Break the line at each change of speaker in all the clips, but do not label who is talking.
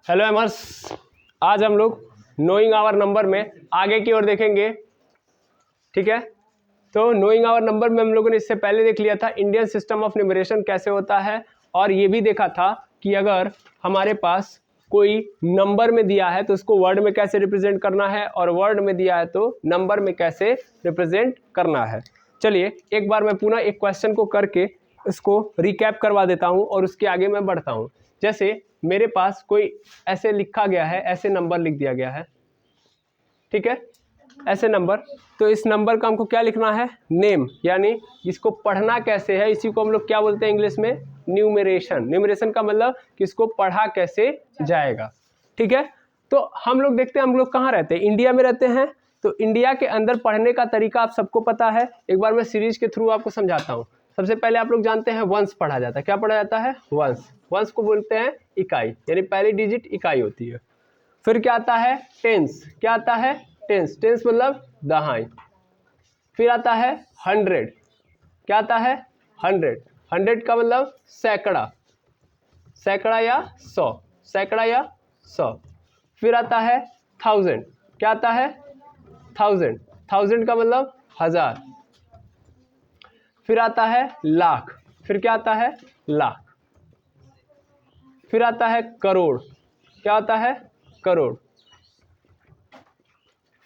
Hello एमर्स, आज हम लोग नोइंग आवर नंबर में आगे की ओर देखेंगे। ठीक है, तो नोइंग आवर नंबर में हम लोगों ने इससे पहले देख लिया था इंडियन सिस्टम ऑफ न्यूमरेशन कैसे होता है, और ये भी देखा था कि अगर हमारे पास कोई नंबर में दिया है तो उसको वर्ड में कैसे रिप्रेजेंट करना है, और वर्ड में दिया है तो नंबर में कैसे रिप्रेजेंट करना है। चलिए एक बार मैं पुनः एक क्वेश्चन को करके इसको रिकैप करवा देता हूँ और उसके आगे मैं बढ़ता हूँ। जैसे मेरे पास कोई ऐसे लिखा गया है, ऐसे नंबर लिख दिया गया है, ठीक है, ऐसे नंबर। तो इस नंबर का हमको क्या लिखना है? नेम, यानी इसको पढ़ना कैसे है, इसी को हम लोग क्या बोलते हैं इंग्लिश में? न्यूमरेशन। न्यूमरेशन का मतलब कि इसको पढ़ा कैसे जाएगा। ठीक है, तो हम लोग देखते हैं, हम लोग कहाँ रहते हैं? इंडिया में रहते हैं। तो इंडिया के अंदर पढ़ने का तरीका आप सबको पता है। एक बार मैं सीरीज के थ्रू आपको समझाता हूँ। सबसे पहले आप लोग जानते हैं वंश पढ़ा जाता है। क्या पढ़ा जाता है? वंश। वंश को बोलते हैं इकाई, यानी पहली डिजिट इकाई होती है। फिर क्या आता है? टेंस। क्या आता है? टेंस। टेंस मतलब दहाई। फिर आता है 100। क्या आता है? 100। 100 का मतलब सैकड़ा, सैकड़ा या 100, सैकड़ा या 100। फिर आता है 1000। क्या आता है? 1000। 1000 का मतलब 1000। फिर आता है लाख। फिर क्या आता है? लाख। फिर आता है करोड़। क्या आता है? करोड़।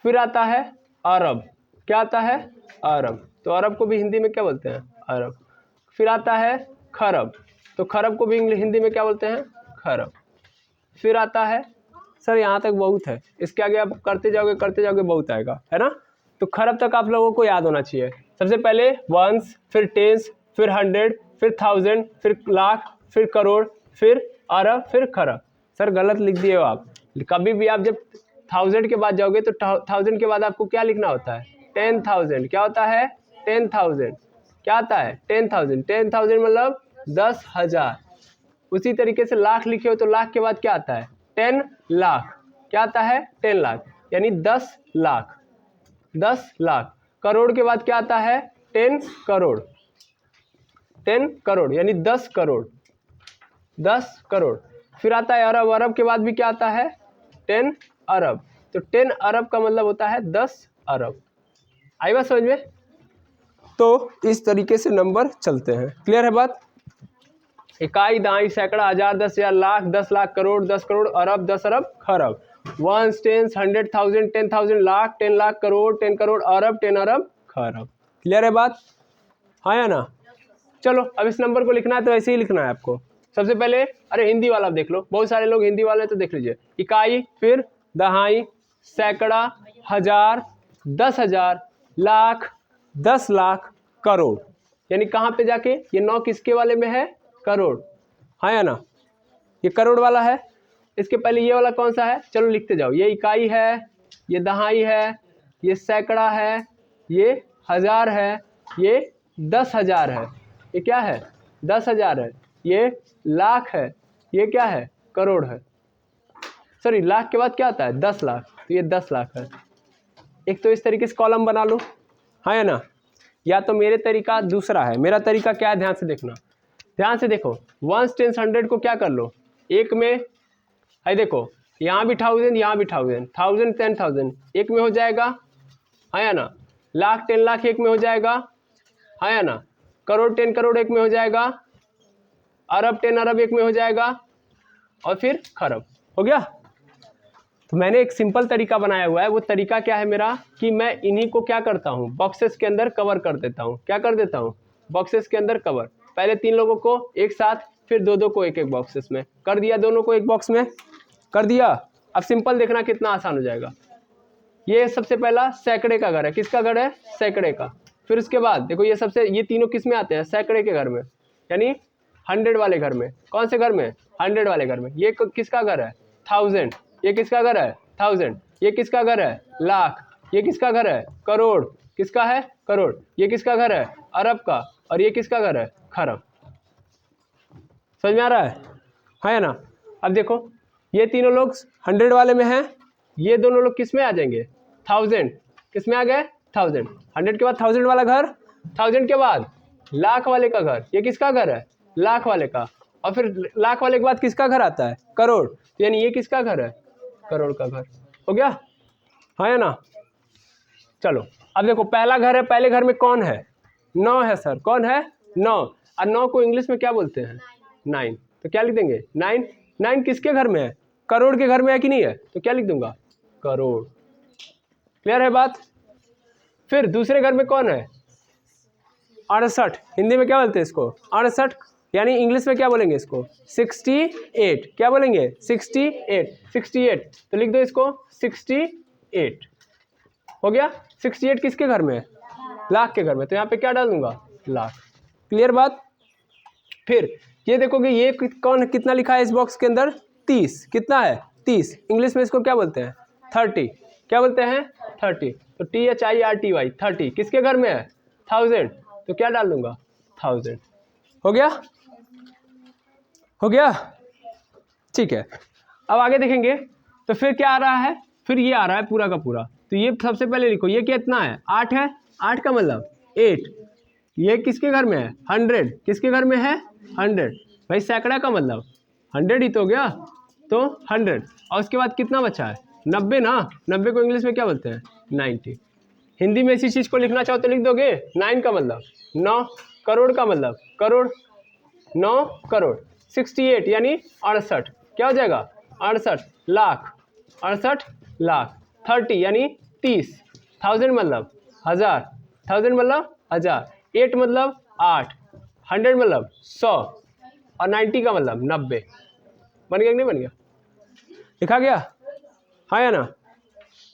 फिर आता है अरब। क्या आता है? अरब। तो अरब को भी हिंदी में क्या बोलते हैं? अरब। फिर आता है खरब। तो खरब को भी हिंदी में क्या बोलते हैं? खरब। फिर आता है, सर यहाँ तक बहुत है, इसके आगे आप करते जाओगे बहुत आएगा, है ना। तो खरब तक आप लोगों को याद होना चाहिए। सबसे पहले वंस, फिर टेंस, फिर 100, फिर 1000, फिर लाख, फिर करोड़, फिर अरब, फिर खरब। सर गलत लिख दिए हो आप। कभी भी आप जब 1000 के बाद जाओगे तो 1000 के बाद आपको क्या लिखना होता है? 10,000। क्या होता है? 10,000। क्या आता है? 10,000। 10,000 मतलब 10,000। उसी तरीके से लाख लिखे हो तो लाख के बाद क्या आता है? 10 लाख। क्या आता है? 10 लाख, यानी 10 लाख। 10 लाख। करोड़ के बाद क्या आता है? 10 करोड़। 10 करोड़ यानी 10 करोड़। 10 करोड़। फिर आता है अरब। अरब के बाद भी क्या आता है? 10 अरब। तो 10 अरब का मतलब होता है 10 अरब। आई बात समझ में? तो इस तरीके से नंबर चलते हैं। क्लियर है बात? इकाई, दहाई, सैकड़ा, हजार, 10,000, लाख, 10 लाख, करोड़, 10 करोड़, अरब, 10 अरब, खरब। वंस, टेंस, 100, 1000, 10,000, लाख, 10 लाख, करोड़, 10 करोड़, अरब, 10 अरब, खरब। क्लियर है बात? हाँ या ना? चलो अब इस नंबर को लिखना है तो ऐसे ही लिखना है आपको। सबसे पहले, अरे हिंदी वाला देख लो, बहुत सारे लोग हिंदी वाले तो देख लीजिए। इकाई, फिर दहाई, सैकड़ा, हजार, 10,000, लाख, 10 लाख, करोड़। यानी कहाँ पे जाके ये 9 किसके वाले में है? करोड़। हाँ या ना? ये करोड़ वाला है। इसके पहले ये वाला कौन सा है? चलो लिखते जाओ। ये इकाई है, ये दहाई है, ये सैकड़ा है, ये हजार है, ये 10,000 है, ये क्या है? 10,000 है, ये लाख है, ये क्या है? करोड़ है। सॉरी, लाख के बाद क्या आता है? 10 लाख। तो ये 10 लाख है। एक तो इस तरीके से कॉलम बना लो। हाँ या ना? या तो मेरे तरीका दूसरा है। मेरा तरीका क्या है? ध्यान से देखना, ध्यान से देखो। 1 10 100 को क्या कर लो? एक में है, देखो यहाँ भी 1000, यहाँ भी 1000, 1000 10,000 एक में हो जाएगा, है या ना। लाख 10 लाख एक में हो जाएगा, है या ना। करोड़ 10 करोड़ एक में हो जाएगा, अरब 10 अरब एक में हो जाएगा, और फिर खरब। हो गया? तो मैंने एक सिंपल तरीका बनाया हुआ है। वो तरीका क्या है मेरा? कि मैं इन्हीं को क्या करता हूँ? बॉक्सेस के अंदर कवर कर देता हूँ। क्या कर देता हूँ? बॉक्सेस के अंदर कवर। पहले 3 लोगों को एक साथ, फिर 2-2 को एक एक बॉक्सेस में कर दिया, दोनों को एक बॉक्स में कर दिया। अब सिंपल देखना कितना आसान हो जाएगा। ये सबसे पहला सैकड़े का घर है। किसका घर है? सैकड़े का। फिर उसके बाद देखो ये तीनों किस में आते हैं? सैकड़े के घर में, यानी 100 वाले घर में। कौन से घर में? 100 वाले घर में। ये किसका घर है? 1000। ये किसका घर है? 1000। ये किसका घर है? लाख। ये किसका घर है? करोड़। किसका है? करोड़। ये किसका घर है? अरब का। और ये किसका घर है? खरब। समझ में आ रहा है ना? अब देखो ये तीनों लोग 100 वाले में हैं, ये दोनों लोग किस में आ जाएंगे? 1000। किस में आ गए? 1000। 100 के बाद 1000 वाला घर, 1000 के बाद लाख वाले का घर। ये किसका घर है? लाख वाले का। और फिर लाख वाले के बाद किसका घर आता है? करोड़। तो यानी ये किसका घर है? करोड़ का घर। हो गया? हाँ या ना? चलो अब देखो, पहला घर है, पहले घर में कौन है? 9 है सर। कौन है? 9। और 9 को इंग्लिश में क्या बोलते हैं? 9। तो क्या लिख देंगे? 9। 9 किसके घर में है? करोड़ के घर में है कि नहीं है? तो क्या लिख दूंगा? करोड़। क्लियर है बात? फिर दूसरे घर में कौन है? 68। हिंदी में क्या बोलते हैं इसको? 68। यानी इंग्लिश में क्या बोलेंगे इसको? 68। क्या बोलेंगे? 68। 68। तो लिख दो इसको 68। हो गया? 68 किसके घर में है? लाख के घर में। तो यहाँ पे क्या डाल दूंगा? लाख। क्लियर बात? फिर ये देखोगे, ये कौन कितना लिखा है इस बॉक्स के अंदर? 30। कितना है? 30। इंग्लिश में इसको क्या बोलते हैं? 30। क्या बोलते हैं? 30। तो THIRTY 30 किसके घर में है? 1000। तो क्या डाल दूंगा? 1000। हो गया? हो गया? ठीक है। अब आगे देखेंगे तो फिर क्या आ रहा है? फिर ये आ रहा है पूरा का पूरा। तो ये सबसे पहले लिखो, ये कितना है? 8 है। 8 का मतलब 8। ये किसके घर में है? 100। किसके घर में है? 100। भाई सैकड़ा का मतलब 100 ही तो हो गया। तो 100। और उसके बाद कितना बचा है? 90 ना। 90 को इंग्लिश में क्या बोलते हैं? 90। हिंदी में इसी चीज को लिखना चाहो तो लिख दोगे। 9 का मतलब 9। करोड़ का मतलब करोड़। 9 करोड़। 68 यानी 68। क्या हो जाएगा? 68 लाख। 68 लाख। 30 यानी 30। 1000 मतलब 1000। 1000 मतलब 1000। 8 मतलब 8। 100 मतलब 100। और 90 का मतलब 90। बन गया कि नहीं बन गया? लिखा गया? हाँ या ना?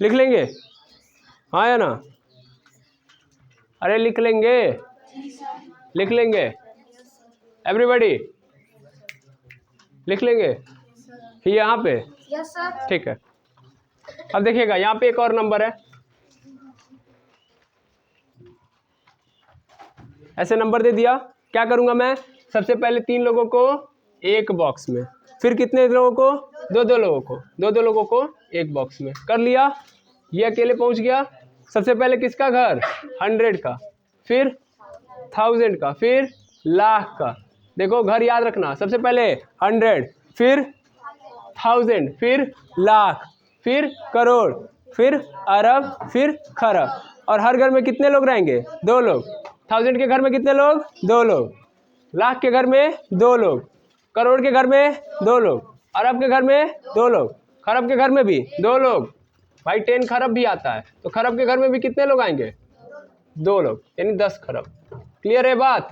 लिख लेंगे? हाँ या ना? अरे लिख लेंगे? लिख लेंगे? एवरीबॉडी लिख लेंगे? यहाँ पे?
Yes sir.
ठीक है। अब देखिएगा, यहाँ पे एक और नंबर है। ऐसे नंबर दे दिया। क्या करूंगा मैं? सबसे पहले 3 लोगों को एक बॉक्स में, फिर कितने लोगों को? 2-2 लोगों को। 2-2 लोगों को एक बॉक्स में कर लिया। ये अकेले पहुंच गया। सबसे पहले किसका घर? 100 का, फिर 1000 का, फिर लाख का। देखो घर याद रखना, सबसे पहले 100, फिर 1000, फिर लाख, फिर करोड़, फिर अरब, फिर खरब। और हर घर में कितने लोग रहेंगे? 2 लोग। 1000 के घर में कितने लोग? 2 लोग। लाख के घर में 2 लोग। करोड़ के घर में 2 लोग। अरब के घर में 2 लोग। खरब के घर में भी 2 लोग। भाई 10 खरब भी आता है, तो खरब के घर में भी कितने लोग आएंगे? 2 लोग, यानी 10 खरब। क्लियर है बात?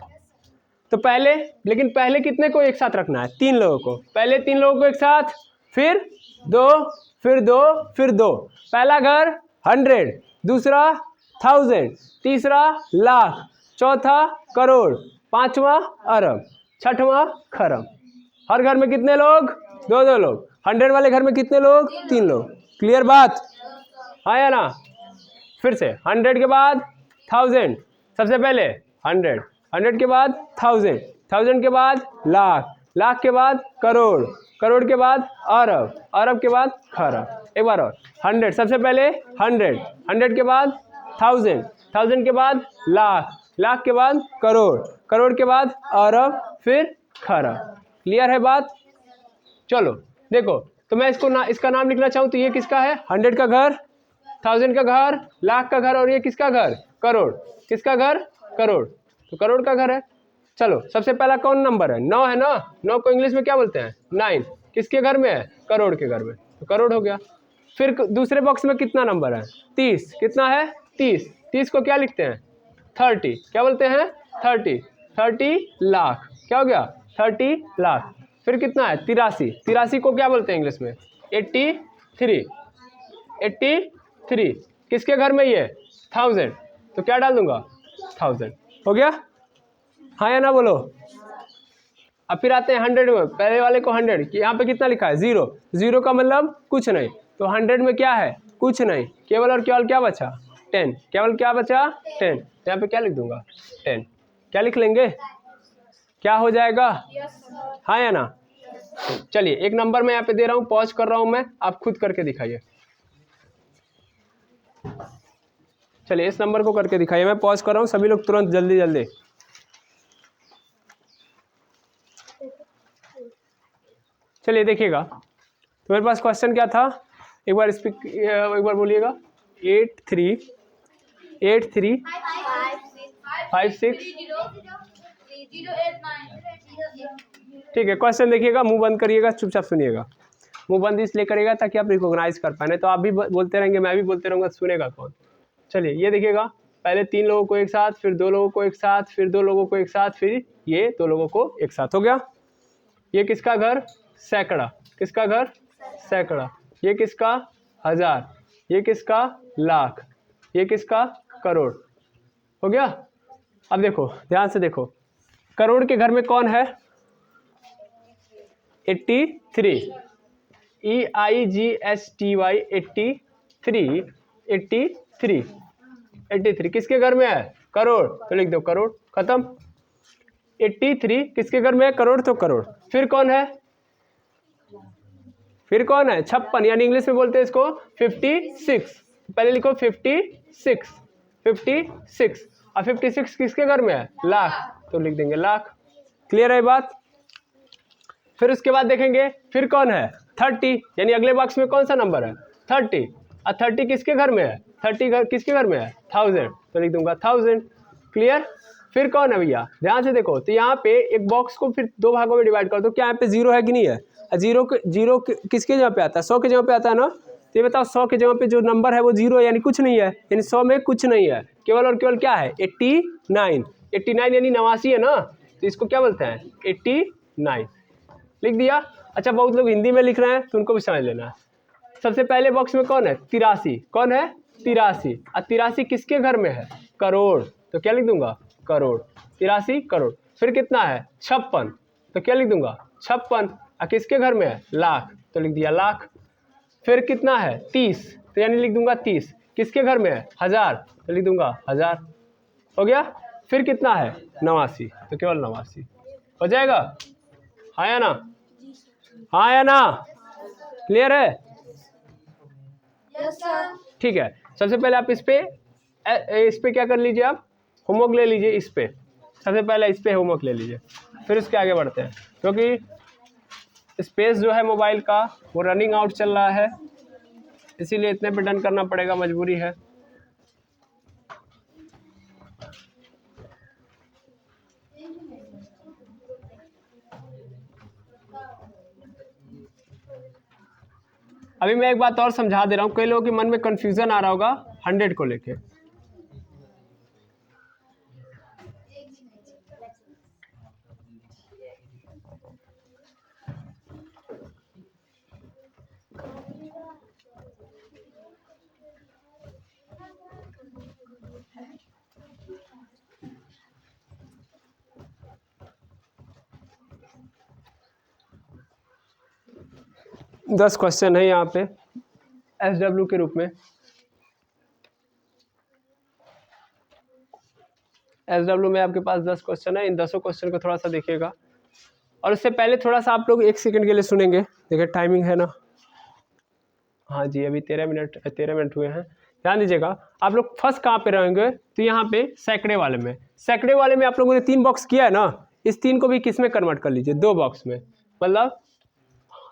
तो पहले, लेकिन पहले कितने को एक साथ रखना है? 3 लोगों को। पहले 3 लोगों को एक साथ, फिर 2, फिर 2, फिर 2। पहला घर 100, दूसरा 1000, तीसरा लाख, चौथा करोड़, पांचवा अरब, छठवां खरब। हर घर में कितने लोग? 2-2 लोग। 100 वाले घर में कितने लोग? 3 लोग। क्लियर बात? हाँ या ना? फिर से 100 के बाद 1000। सबसे पहले 100, 100 के बाद 1000, 1000 के बाद लाख, लाख के बाद करोड़, करोड़ के बाद अरब, अरब के बाद खरब। एक बार और 100, सबसे पहले 100, 100 के बाद 1000, 1000 के बाद लाख, लाख के बाद करोड़, करोड़ के बाद अरब, फिर खरब। क्लियर है बात? चलो देखो, तो मैं इसका नाम लिखना चाहूँ तो ये किसका है? 100 का घर, 1000 का घर, लाख का घर, और ये किसका घर? करोड़। किसका घर? करोड़। तो करोड़ का घर है। चलो सबसे पहला कौन नंबर है? 9 है ना। 9 को इंग्लिश में क्या बोलते हैं? 9। किसके घर में है? करोड़ के घर में। तो करोड़ हो गया। फिर दूसरे बॉक्स में कितना नंबर है? 30। कितना है? 30। 30 को क्या लिखते हैं? 30। क्या बोलते हैं? 30। 30 लाख। क्या हो गया? 30 लाख। फिर कितना है? 83। 83 को क्या बोलते हैं इंग्लिश में? 83। 83 किसके घर में? ये 1000। तो क्या डाल दूंगा? 1000। हो गया? हाँ या ना बोलो? अब फिर आते हैं 100 में। पहले वाले को 100, यहाँ पे कितना लिखा है? 0। 0 का मतलब कुछ नहीं। तो 100 में क्या है? कुछ नहीं। केवल और केवल क्या बचा? 10। केवल क्या बचा? 10। तो यहाँ पे क्या लिख दूंगा? 10। क्या लिख लेंगे? क्या हो जाएगा? हाँ या ना? चलिए एक नंबर मैं यहाँ पे दे रहा हूँ, पॉज कर रहा हूँ मैं, आप खुद करके दिखाइए। चलिए इस नंबर को करके दिखाइए, मैं पॉज कर रहा हूँ, सभी लोग तुरंत जल्दी जल्दी। चलिए देखिएगा, तो मेरे पास क्वेश्चन क्या था, एक बार बोलिएगा। 8 3 5 6। ठीक है, क्वेश्चन देखिएगा, मुंह बंद करिएगा, चुपचाप सुनिएगा। मुंह बंद इसलिए करिएगा ताकि आप रिकॉग्नाइज कर पाए, तो आप भी बोलते रहेंगे, मैं भी बोलते रहूँगा, सुनेगा कौन। चलिए ये देखिएगा, पहले 3 लोगों को एक साथ, फिर 2 लोगों को एक साथ, फिर 2 लोगों को एक साथ, फिर ये 2 लोगों को एक साथ। हो गया। ये किसका घर? सैकड़ा। किसका घर? सैकड़ा। ये किसका? हजार। ये किसका? लाख। ये किसका? करोड़। हो गया। अब देखो, ध्यान से देखो, करोड़ के घर में कौन है? 83। EIGSTY 83 किसके घर में है? करोड़। तो लिख दो करोड़, खत्म। 83 किसके घर में है? करोड़, तो करोड़। फिर कौन है? 56, यानी इंग्लिश में बोलते हैं इसको 56। पहले लिखो 56। और 56 किसके घर में है? लाख, तो लिख देंगे लाख। क्लियर है बात? फिर उसके बाद देखेंगे, फिर कौन है? 30, यानी अगले बॉक्स में कौन सा नंबर है? 30। और 30 किसके घर में है? 30 किसके घर में है? 1000, तो लिख दूंगा 1000। क्लियर। फिर कौन है भैया? ध्यान से देखो, तो यहाँ पे एक बॉक्स को फिर 2 भागों में डिवाइड कर दो। क्या यहाँ पे 0 है कि नहीं है? जीरो किसके जगह पे आता है? 100 के जगह पे आता है ना। तो ये बताओ, 100 के जगह पे जो नंबर है वो 0 है, यानी कुछ नहीं है, यानी 100 में कुछ नहीं है, केवल और केवल क्या है? 89 यानी 89 है ना, तो इसको क्या बोलते हैं? 89। लिख दिया। अच्छा, बहुत लोग हिंदी में लिख रहे हैं, तो उनको भी समझ लेना है। सबसे पहले बॉक्स में कौन है? 83। कौन है? 83। और 83 किसके घर में है? करोड़, तो क्या लिख दूंगा? करोड़। 83 करोड़। फिर कितना है? 56, तो क्या लिख दूंगा? 56। और किसके घर में है? लाख, तो लिख दिया लाख। फिर कितना है? 30, तो यानी लिख दूंगा 30। किसके घर में है? 1000, तो लिख दूंगा 1000। हो गया। फिर कितना है? 89, तो केवल 89 हो जाएगा। हाँ या ना? हाँ या ना? क्लियर है?
Yes sir.
ठीक है, सबसे पहले आप इस पे क्या कर लीजिए, आप होमवर्क ले लीजिए। इस पे सबसे पहले इस पे होमवर्क ले लीजिए, फिर उसके आगे बढ़ते हैं, क्योंकि स्पेस जो है मोबाइल का वो रनिंग आउट चल रहा है, इसीलिए इतने पे डन करना पड़ेगा, मजबूरी है। अभी मैं एक बात और समझा दे रहा हूँ, कई लोगों के मन में कंफ्यूजन आ रहा होगा 100 को लेके। दस क्वेश्चन है यहाँ पे SW के रूप में। SW में आपके पास 10 क्वेश्चन है, इन 10 क्वेश्चन को थोड़ा सा देखिएगा। और उससे पहले थोड़ा सा आप लोग 1 सेकंड के लिए सुनेंगे। देखिए टाइमिंग है ना, हाँ जी, अभी 13 मिनट हुए हैं। ध्यान दीजिएगा, आप लोग फर्स्ट कहाँ पे रहेंगे? तो यहाँ पे सैकड़े वाले में। सैकड़े वाले में आप लोगों ने 3 बॉक्स किया है ना, इस 3 को भी किस में कन्वर्ट कर लीजिए? 2 बॉक्स में। मतलब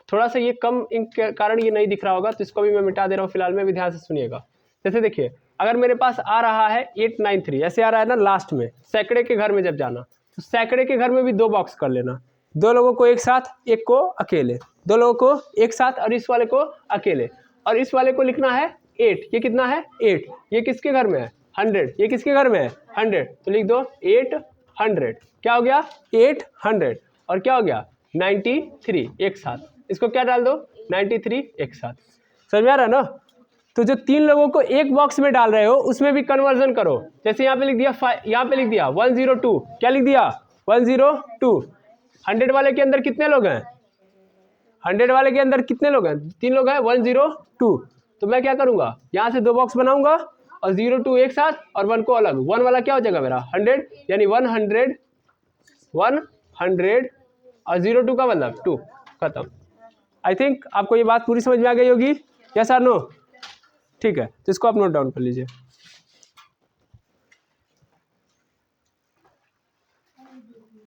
थोड़ा सा ये कम इंक के कारण ये नहीं दिख रहा होगा, तो इसको भी मैं मिटा दे रहा हूँ फिलहाल में, भी ध्यान से सुनिएगा। जैसे देखिए, अगर मेरे पास आ रहा है 893, ऐसे आ रहा है ना लास्ट में, सैकड़े के घर में जब जाना, तो सैकड़े के घर में भी 2 बॉक्स कर लेना। 2 लोगों को एक साथ, एक को अकेले, 2 लोगों को एक साथ और इस वाले को अकेले। और इस वाले को लिखना है 8। ये कितना है? 8। ये किसके घर में है? 100। ये किसके घर में है? 100, तो लिख दो 800। क्या हो गया? 800। और क्या हो गया? 93 एक साथ। इसको क्या डाल दो? 93 एक साथ। समझ में आ रहा है ना? तो जो 3 लोगों को एक बॉक्स में डाल रहे हो उसमें भी कन्वर्जन करो। जैसे यहाँ पे लिख दिया, यहाँ पे लिख दिया 102। क्या लिख दिया? 102। 100 वाले के अंदर कितने लोग हैं? 100 वाले के अंदर कितने लोग हैं? 3 लोग हैं। 102। तो मैं क्या करूंगा? यहाँ से 2 बॉक्स बनाऊंगा और 02 एक साथ और 1 को अलग। 1 वाला क्या हो जाएगा मेरा? 100, यानी 100 और 02 का मतलब 2। खत्म। आई थिंक आपको ये बात पूरी समझ में आ गई होगी। यस और नो? ठीक है, तो इसको आप नोट डाउन कर लीजिए।